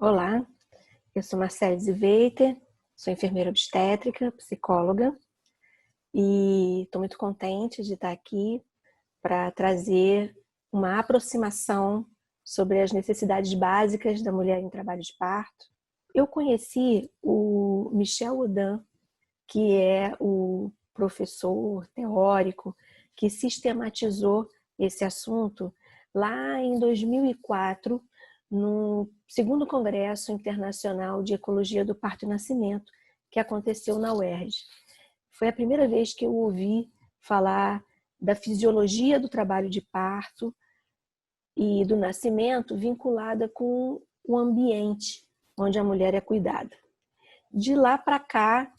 Olá, eu sou Marcele Ziveiter, sou enfermeira obstétrica, psicóloga e estou muito contente de estar aqui para trazer uma aproximação sobre as necessidades básicas da mulher em trabalho de parto. Eu conheci o Michel Oudin, que é o professor teórico que sistematizou esse assunto lá em 2004, no segundo Congresso Internacional de Ecologia do Parto e Nascimento, que aconteceu na UERJ. Foi a primeira vez que eu ouvi falar da fisiologia do trabalho de parto e do nascimento vinculada com o ambiente onde a mulher é cuidada. De lá para cá,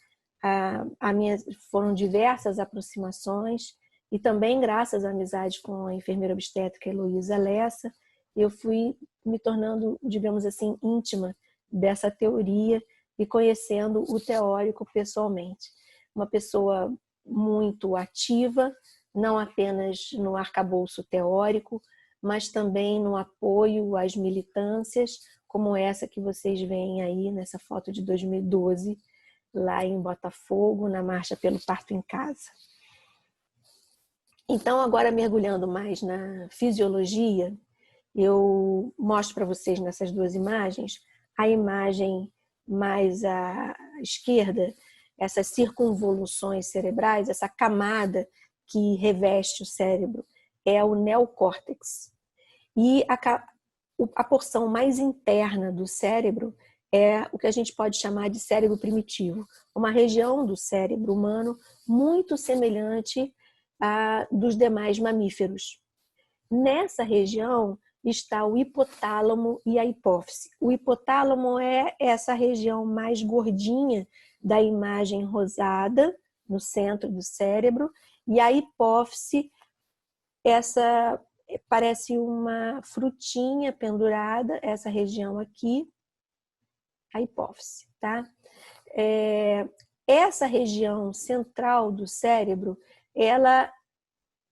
foram diversas aproximações e também graças à amizade com a enfermeira obstétrica Heloísa Lessa, eu fui me tornando, digamos assim, íntima dessa teoria e conhecendo o teórico pessoalmente. Uma pessoa muito ativa, não apenas no arcabouço teórico, mas também no apoio às militâncias, como essa que vocês veem aí nessa foto de 2012, lá em Botafogo, na Marcha pelo Parto em Casa. Então, agora mergulhando mais na fisiologia, eu mostro para vocês nessas duas imagens, a imagem mais à esquerda, essas circunvoluções cerebrais, essa camada que reveste o cérebro, é o neocórtex. E a porção mais interna do cérebro é o que a gente pode chamar de cérebro primitivo, uma região do cérebro humano muito semelhante à dos demais mamíferos. Nessa região está o hipotálamo e a hipófise. O hipotálamo é essa região mais gordinha da imagem rosada, no centro do cérebro, e a hipófise, essa parece uma frutinha pendurada, essa região aqui, a hipófise, tá? Essa região central do cérebro, ela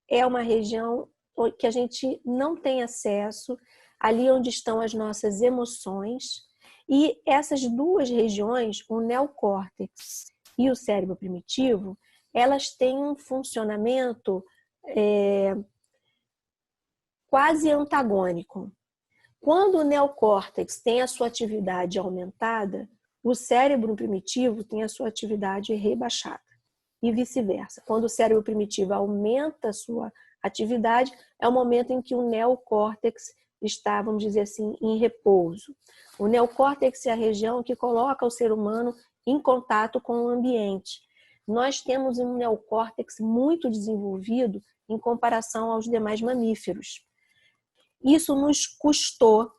é uma região que a gente não tem acesso, ali onde estão as nossas emoções, e essas duas regiões, o neocórtex e o cérebro primitivo, elas têm um funcionamento quase antagônico. Quando o neocórtex tem a sua atividade aumentada, o cérebro primitivo tem a sua atividade rebaixada. E vice-versa. Quando o cérebro primitivo aumenta a sua atividade, é o momento em que o neocórtex está, vamos dizer assim, em repouso. O neocórtex é a região que coloca o ser humano em contato com o ambiente. Nós temos um neocórtex muito desenvolvido em comparação aos demais mamíferos. Isso nos custou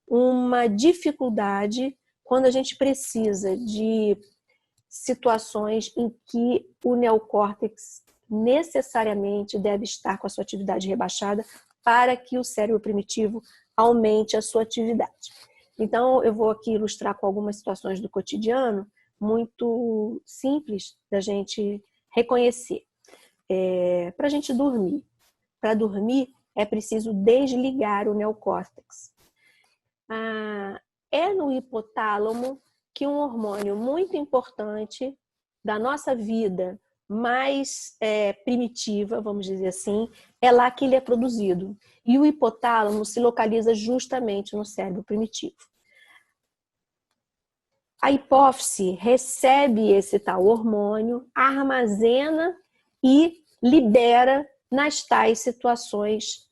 uma dificuldade quando a gente precisa de situações em que o neocórtex necessariamente deve estar com a sua atividade rebaixada para que o cérebro primitivo aumente a sua atividade. Então, eu vou aqui ilustrar com algumas situações do cotidiano, muito simples da gente reconhecer. Para a gente dormir. Para dormir, é preciso desligar o neocórtex. É no hipotálamo que um hormônio muito importante da nossa vida mais primitiva, vamos dizer assim, é lá que ele é produzido. E o hipotálamo se localiza justamente no cérebro primitivo. A hipófise recebe esse tal hormônio, armazena e libera nas tais situações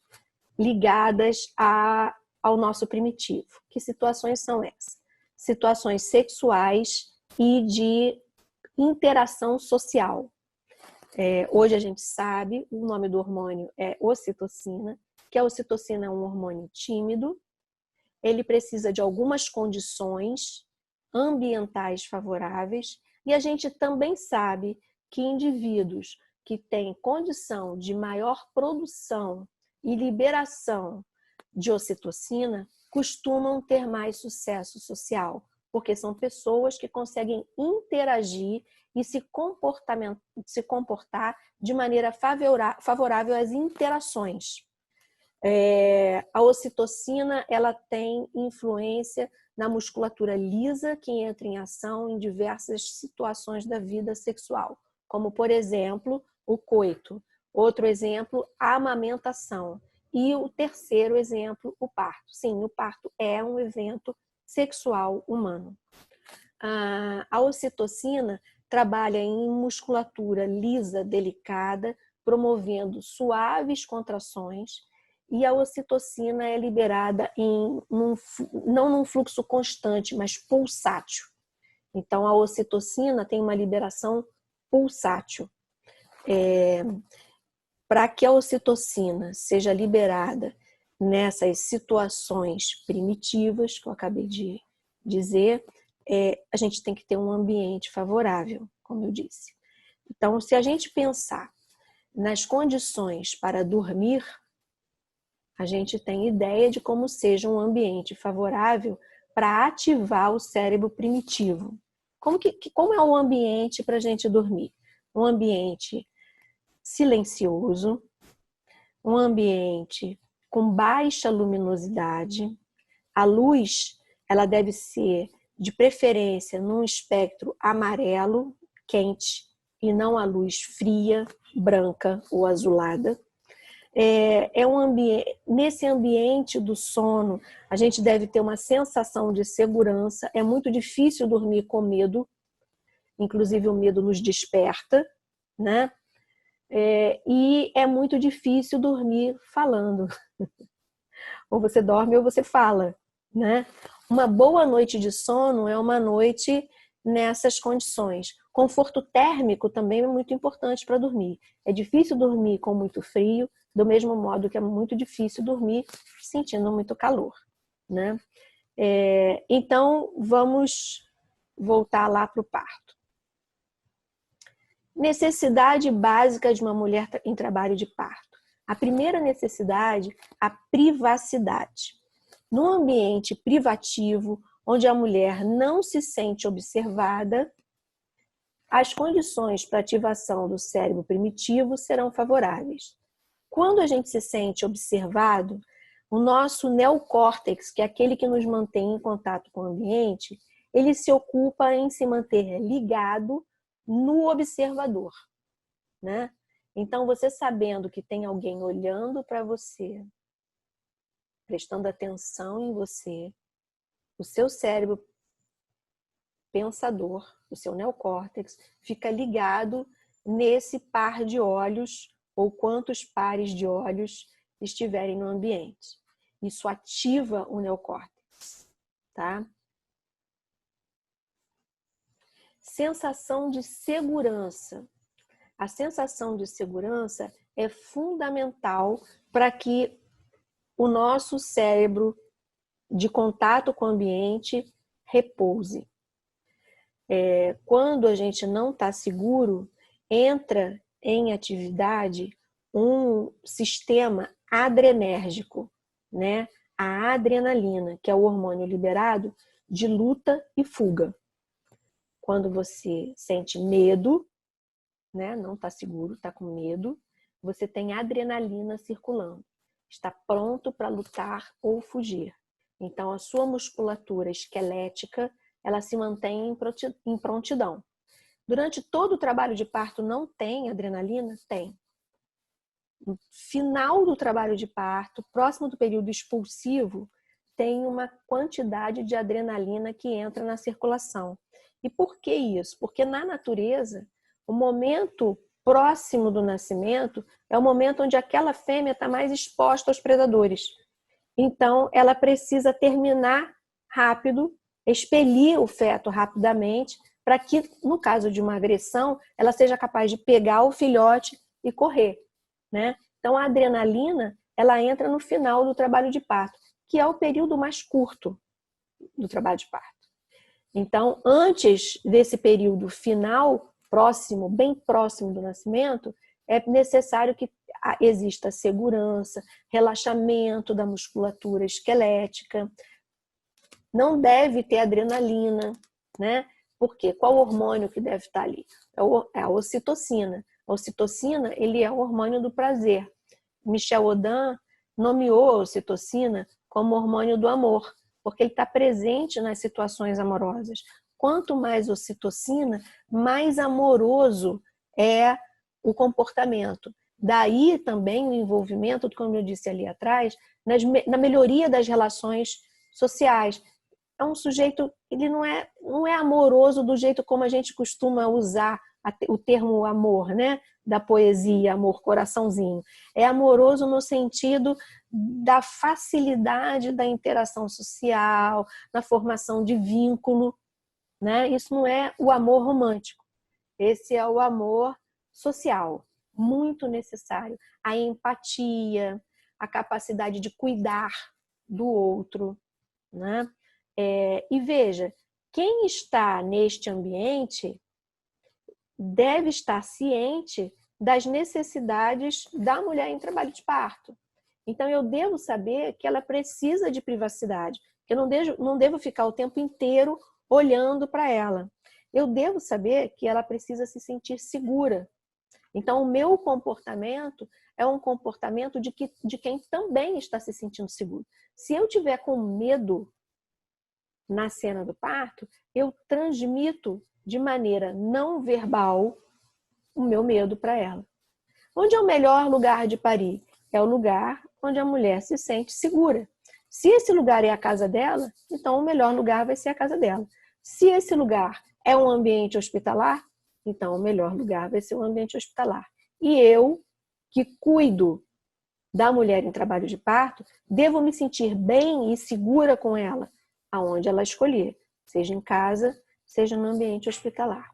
ligadas ao nosso primitivo. Que situações são essas? Situações sexuais e de interação social. Hoje a gente sabe, o nome do hormônio é ocitocina, que a ocitocina é um hormônio tímido, ele precisa de algumas condições ambientais favoráveis, e a gente também sabe que indivíduos que têm condição de maior produção e liberação de ocitocina costumam ter mais sucesso social, porque são pessoas que conseguem interagir e se comportar de maneira favorável às interações. A ocitocina, ela tem influência na musculatura lisa que entra em ação em diversas situações da vida sexual, como, por exemplo, o coito. Outro exemplo, a amamentação. E o terceiro exemplo, o parto. Sim, o parto é um evento sexual humano. A ocitocina trabalha em musculatura lisa, delicada, promovendo suaves contrações, e a ocitocina é liberada não num fluxo constante, mas pulsátil. Então, a ocitocina tem uma liberação pulsátil. Para que a ocitocina seja liberada nessas situações primitivas, que eu acabei de dizer, a gente tem que ter um ambiente favorável, como eu disse. Então, se a gente pensar nas condições para dormir, a gente tem ideia de como seja um ambiente favorável para ativar o cérebro primitivo. Como é um ambiente para a gente dormir? Um ambiente silencioso, um ambiente com baixa luminosidade. A luz, ela deve ser, de preferência, num espectro amarelo, quente, e não a luz fria, branca ou azulada. Nesse ambiente do sono, a gente deve ter uma sensação de segurança. É muito difícil dormir com medo, inclusive o medo nos desperta, né? E é muito difícil dormir falando. Ou você dorme ou você fala, né? Uma boa noite de sono é uma noite nessas condições. Conforto térmico também é muito importante para dormir. É difícil dormir com muito frio, do mesmo modo que é muito difícil dormir sentindo muito calor, né? Então, vamos voltar lá para o parto. Necessidade básica de uma mulher em trabalho de parto. A primeira necessidade, a privacidade. No ambiente privativo, onde a mulher não se sente observada, as condições para ativação do cérebro primitivo serão favoráveis. Quando a gente se sente observado, o nosso neocórtex, que é aquele que nos mantém em contato com o ambiente, ele se ocupa em se manter ligado no observador, né? Então, você sabendo que tem alguém olhando para você, prestando atenção em você, o seu cérebro pensador, o seu neocórtex, fica ligado nesse par de olhos ou quantos pares de olhos estiverem no ambiente. Isso ativa o neocórtex, tá? Sensação de segurança. A sensação de segurança é fundamental para que o nosso cérebro de contato com o ambiente repouse. Quando a gente não está seguro, entra em atividade um sistema adrenérgico, né? A adrenalina, que é o hormônio liberado de luta e fuga. Quando você sente medo, né? Não está seguro, está com medo, você tem adrenalina circulando. Está pronto para lutar ou fugir. Então, a sua musculatura esquelética, ela se mantém em prontidão. Durante todo o trabalho de parto não tem adrenalina? Tem. No final do trabalho de parto, próximo do período expulsivo, tem uma quantidade de adrenalina que entra na circulação. E por que isso? Porque na natureza, o momento próximo do nascimento é o momento onde aquela fêmea está mais exposta aos predadores. Então, ela precisa terminar rápido, expelir o feto rapidamente, para que, no caso de uma agressão, ela seja capaz de pegar o filhote e correr, né? Então, a adrenalina, ela entra no final do trabalho de parto, que é o período mais curto do trabalho de parto. Então, antes desse período final, próximo, bem próximo do nascimento, é necessário que exista segurança, relaxamento da musculatura esquelética. Não deve ter adrenalina, né? Por quê? Qual hormônio que deve estar ali? É a ocitocina. A ocitocina, ele é o hormônio do prazer. Michel Odin nomeou a ocitocina como hormônio do amor, porque ele está presente nas situações amorosas. Quanto mais ocitocina, mais amoroso é o comportamento. Daí também o envolvimento, como eu disse ali atrás, na melhoria das relações sociais. É um sujeito, ele não é amoroso do jeito como a gente costuma usar o termo amor, né? Da poesia, amor, coraçãozinho. É amoroso no sentido da facilidade da interação social, na formação de vínculo, né? Isso não é o amor romântico. Esse é o amor social, muito necessário. A empatia, a capacidade de cuidar do outro, né? E veja, quem está neste ambiente deve estar ciente das necessidades da mulher em trabalho de parto. Então, eu devo saber que ela precisa de privacidade, que eu não devo ficar o tempo inteiro olhando para ela. Eu devo saber que ela precisa se sentir segura. Então, o meu comportamento é um comportamento de quem também está se sentindo seguro. Se eu tiver com medo na cena do parto, eu transmito de maneira não verbal o meu medo para ela. Onde é o melhor lugar de parir? É o lugar onde a mulher se sente segura. Se esse lugar é a casa dela, então o melhor lugar vai ser a casa dela. Se esse lugar é um ambiente hospitalar, então o melhor lugar vai ser o ambiente hospitalar. E eu, que cuido da mulher em trabalho de parto, devo me sentir bem e segura com ela, aonde ela escolher, seja em casa, seja no ambiente hospitalar.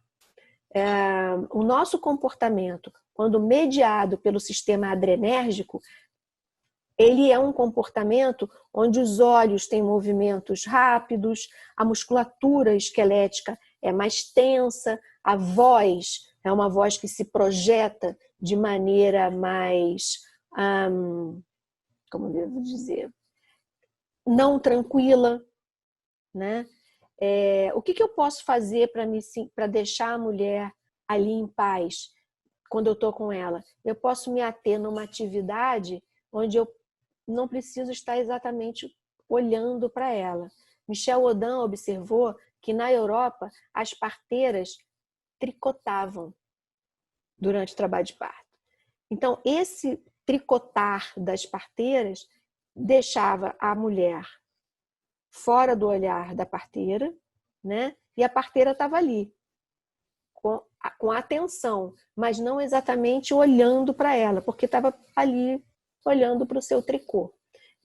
O nosso comportamento, quando mediado pelo sistema adrenérgico, ele é um comportamento onde os olhos têm movimentos rápidos, a musculatura esquelética é mais tensa, a voz é uma voz que se projeta de maneira mais, como devo dizer, não tranquila, né? O que eu posso fazer para deixar a mulher ali em paz quando eu estou com ela? Eu posso me ater numa atividade onde eu não preciso estar exatamente olhando para ela. Michel Audin observou que na Europa as parteiras tricotavam durante o trabalho de parto. Então, esse tricotar das parteiras deixava a mulher fora do olhar da parteira, né? E a parteira estava ali, com atenção, mas não exatamente olhando para ela, porque estava ali olhando para o seu tricô.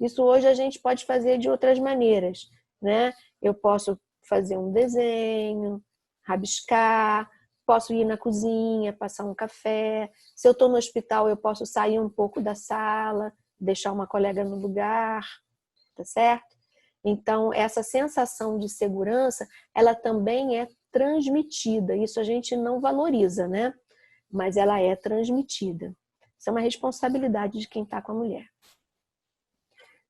Isso hoje a gente pode fazer de outras maneiras, né? Eu posso fazer um desenho, rabiscar, posso ir na cozinha, passar um café. Se eu estou no hospital, eu posso sair um pouco da sala, deixar uma colega no lugar, tá certo? Então, essa sensação de segurança, ela também é transmitida. Isso a gente não valoriza, né? Mas ela é transmitida. Isso é uma responsabilidade de quem está com a mulher.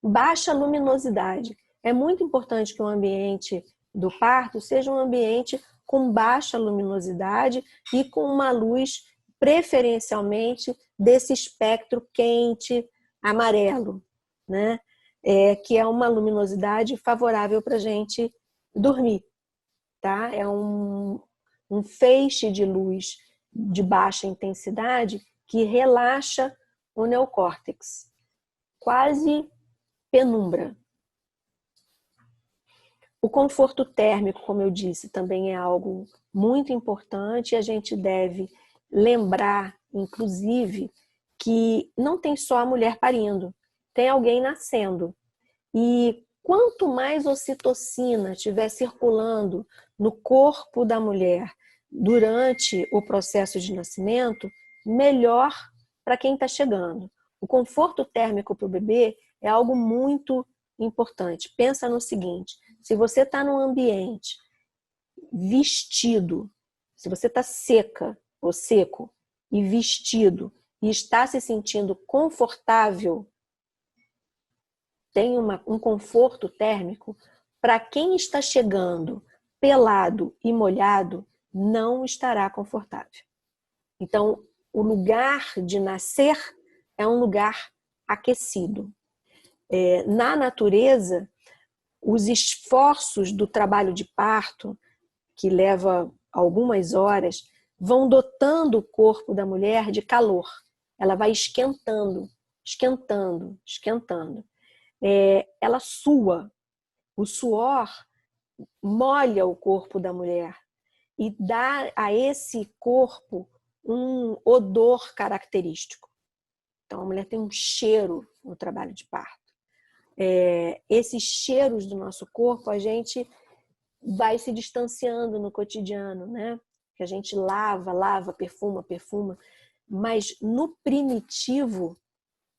Baixa luminosidade. É muito importante que o ambiente do parto seja um ambiente com baixa luminosidade e com uma luz preferencialmente desse espectro quente, amarelo, né? Que é uma luminosidade favorável para a gente dormir, tá? É um feixe de luz de baixa intensidade que relaxa o neocórtex, quase penumbra. O conforto térmico, como eu disse, também é algo muito importante e a gente deve lembrar, inclusive, que não tem só a mulher parindo, tem alguém nascendo. E quanto mais ocitocina estiver circulando no corpo da mulher durante o processo de nascimento, melhor para quem está chegando. O conforto térmico para o bebê é algo muito importante. Pensa no seguinte, se você está num ambiente vestido, se você está seca ou seco e vestido e está se sentindo confortável, tem um conforto térmico, para quem está chegando pelado e molhado, não estará confortável. Então, o lugar de nascer é um lugar aquecido. Na natureza, os esforços do trabalho de parto, que leva algumas horas, vão dotando o corpo da mulher de calor. Ela vai esquentando, esquentando, esquentando. Ela sua. O suor molha o corpo da mulher e dá a esse corpo um odor característico. Então, a mulher tem um cheiro no trabalho de parto. Esses cheiros do nosso corpo, a gente vai se distanciando no cotidiano, né? Que a gente lava, perfuma, mas no primitivo,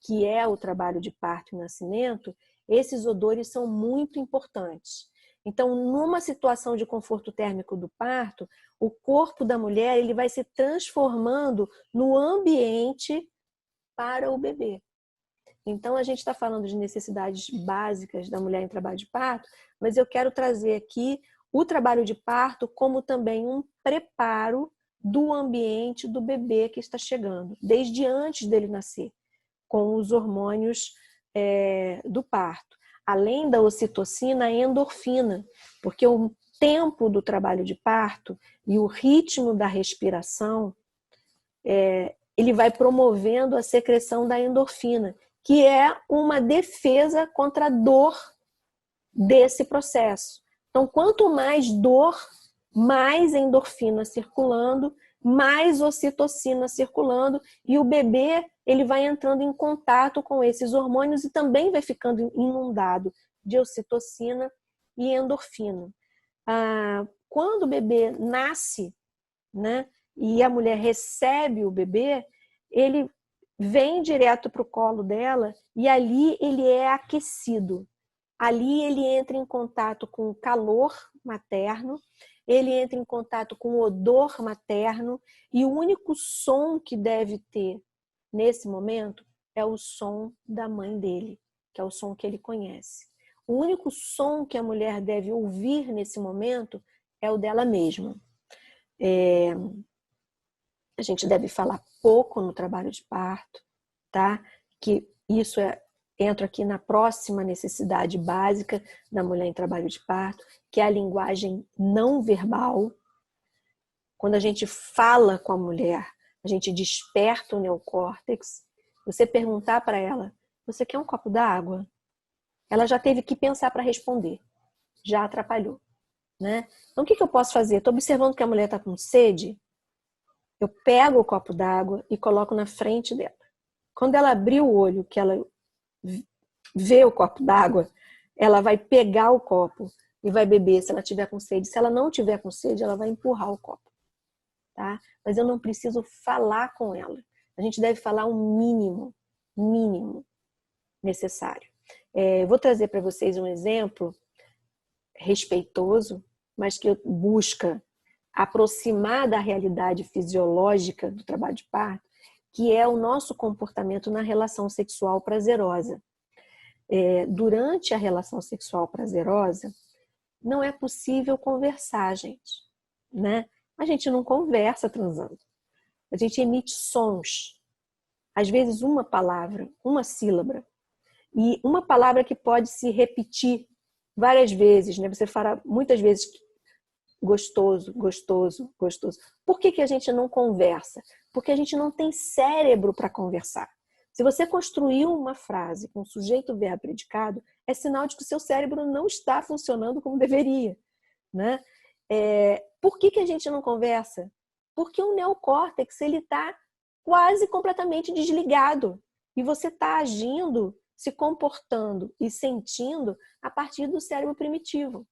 que é o trabalho de parto e nascimento, esses odores são muito importantes. Então, numa situação de conforto térmico do parto, o corpo da mulher ele vai se transformando no ambiente para o bebê. Então, a gente está falando de necessidades básicas da mulher em trabalho de parto, mas eu quero trazer aqui o trabalho de parto como também um preparo do ambiente do bebê que está chegando, desde antes dele nascer, com os hormônios do parto. Além da ocitocina, a endorfina, porque o tempo do trabalho de parto e o ritmo da respiração, ele vai promovendo a secreção da endorfina, que é uma defesa contra a dor desse processo. Então, quanto mais dor, mais endorfina circulando, mais ocitocina circulando, e o bebê ele vai entrando em contato com esses hormônios e também vai ficando inundado de ocitocina e endorfina. Quando o bebê nasce, né, e a mulher recebe o bebê, ele vem direto para o colo dela e ali ele é aquecido. Ali ele entra em contato com o calor materno, ele entra em contato com o odor materno e o único som que deve ter nesse momento é o som da mãe dele, que é o som que ele conhece. O único som que a mulher deve ouvir nesse momento é o dela mesma. A gente deve falar pouco no trabalho de parto, tá? Que isso entra aqui na próxima necessidade básica da mulher em trabalho de parto, que é a linguagem não verbal. Quando a gente fala com a mulher, a gente desperta o neocórtex. Você perguntar para ela, você quer um copo d'água? Ela já teve que pensar para responder. Já atrapalhou, né? Então, o que eu posso fazer? Estou observando que a mulher está com sede. Eu pego o copo d'água e coloco na frente dela. Quando ela abrir o olho, que ela vê o copo d'água, ela vai pegar o copo e vai beber se ela tiver com sede. Se ela não tiver com sede, ela vai empurrar o copo. Tá? Mas eu não preciso falar com ela. A gente deve falar um mínimo necessário. Vou trazer para vocês um exemplo respeitoso, mas que busca aproximar da realidade fisiológica do trabalho de parto, que é o nosso comportamento na relação sexual prazerosa. Durante a relação sexual prazerosa, não é possível conversar, gente, né? A gente não conversa transando. A gente emite sons. Às vezes uma palavra, uma sílaba. E uma palavra que pode se repetir várias vezes, né? Você fala muitas vezes gostoso, gostoso, gostoso. Por que a gente não conversa? Porque a gente não tem cérebro para conversar. Se você construiu uma frase com sujeito, verbo, predicado, é sinal de que o seu cérebro não está funcionando como deveria, né? Por que a gente não conversa? Porque o neocórtex ele está quase completamente desligado e você está agindo, se comportando e sentindo a partir do cérebro primitivo.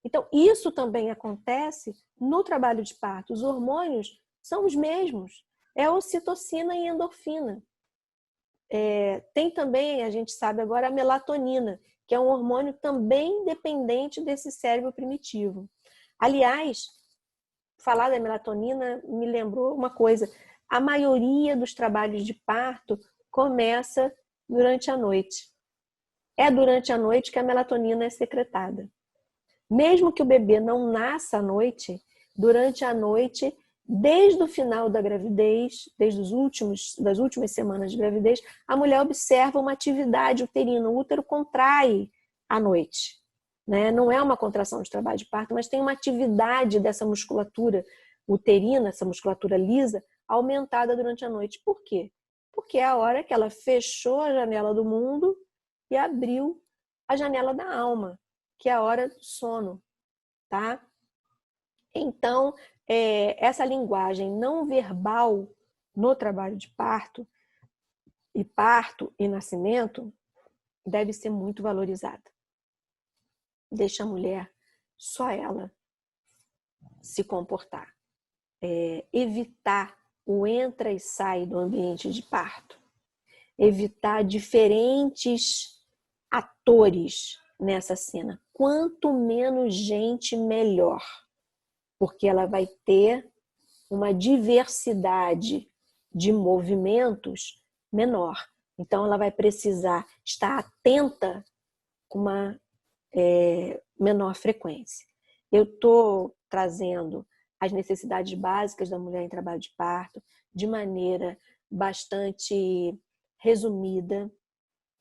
Então, isso também acontece no trabalho de parto. Os hormônios são os mesmos. É ocitocina e endorfina. Tem também, a gente sabe agora, a melatonina, que é um hormônio também dependente desse cérebro primitivo. Aliás, falar da melatonina me lembrou uma coisa. A maioria dos trabalhos de parto começa durante a noite. É durante a noite que a melatonina é secretada. Mesmo que o bebê não nasça à noite, durante a noite, desde o final da gravidez, das últimas semanas de gravidez, a mulher observa uma atividade uterina. O útero contrai à noite. né? Não é uma contração de trabalho de parto, mas tem uma atividade dessa musculatura uterina, essa musculatura lisa, aumentada durante a noite. Por quê? Porque é a hora que ela fechou a janela do mundo e abriu a janela da alma, que é a hora do sono, tá? Então, essa linguagem não verbal no trabalho de parto e nascimento deve ser muito valorizada. Deixa a mulher, só ela, se comportar. Evitar o entra e sai do ambiente de parto. Evitar diferentes atores nessa cena. Quanto menos gente, melhor. Porque ela vai ter uma diversidade de movimentos menor. Então, ela vai precisar estar atenta com uma menor frequência. Eu estou trazendo as necessidades básicas da mulher em trabalho de parto de maneira bastante resumida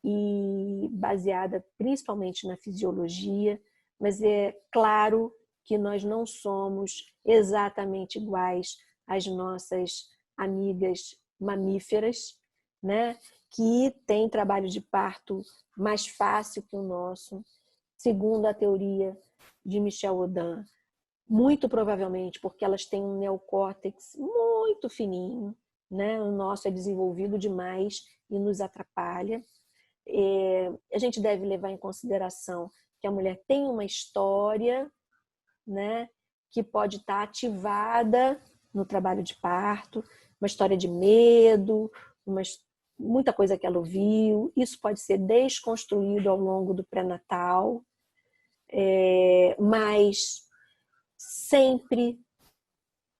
e baseada principalmente na fisiologia, mas é claro que nós não somos exatamente iguais às nossas amigas mamíferas, né? Que têm trabalho de parto mais fácil que o nosso, segundo a teoria de Michel Odin, muito provavelmente porque elas têm um neocórtex muito fininho, né? O nosso é desenvolvido demais e nos atrapalha. A gente deve levar em consideração que a mulher tem uma história, né, que pode estar ativada no trabalho de parto, uma história de medo, muita coisa que ela ouviu. Isso pode ser desconstruído ao longo do pré-natal, mas sempre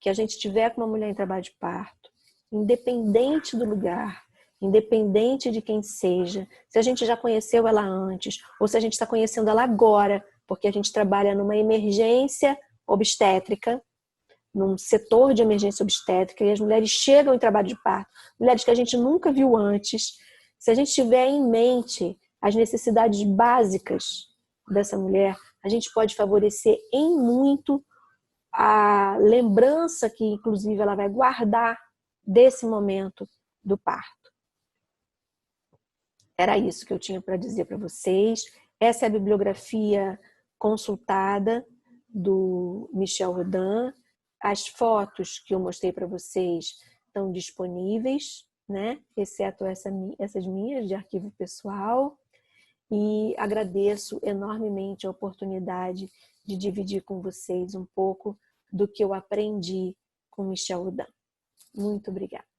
que a gente tiver com uma mulher em trabalho de parto, independente do lugar, independente de quem seja, se a gente já conheceu ela antes ou se a gente está conhecendo ela agora, porque a gente trabalha numa emergência obstétrica, num setor de emergência obstétrica, e as mulheres chegam em trabalho de parto, mulheres que a gente nunca viu antes. Se a gente tiver em mente as necessidades básicas dessa mulher, a gente pode favorecer em muito a lembrança que, inclusive, ela vai guardar desse momento do parto. Era isso que eu tinha para dizer para vocês. Essa é a bibliografia consultada do Michel Rodin. As fotos que eu mostrei para vocês estão disponíveis, né? Exceto essas minhas de arquivo pessoal. E agradeço enormemente a oportunidade de dividir com vocês um pouco do que eu aprendi com Michel Rodin. Muito obrigada.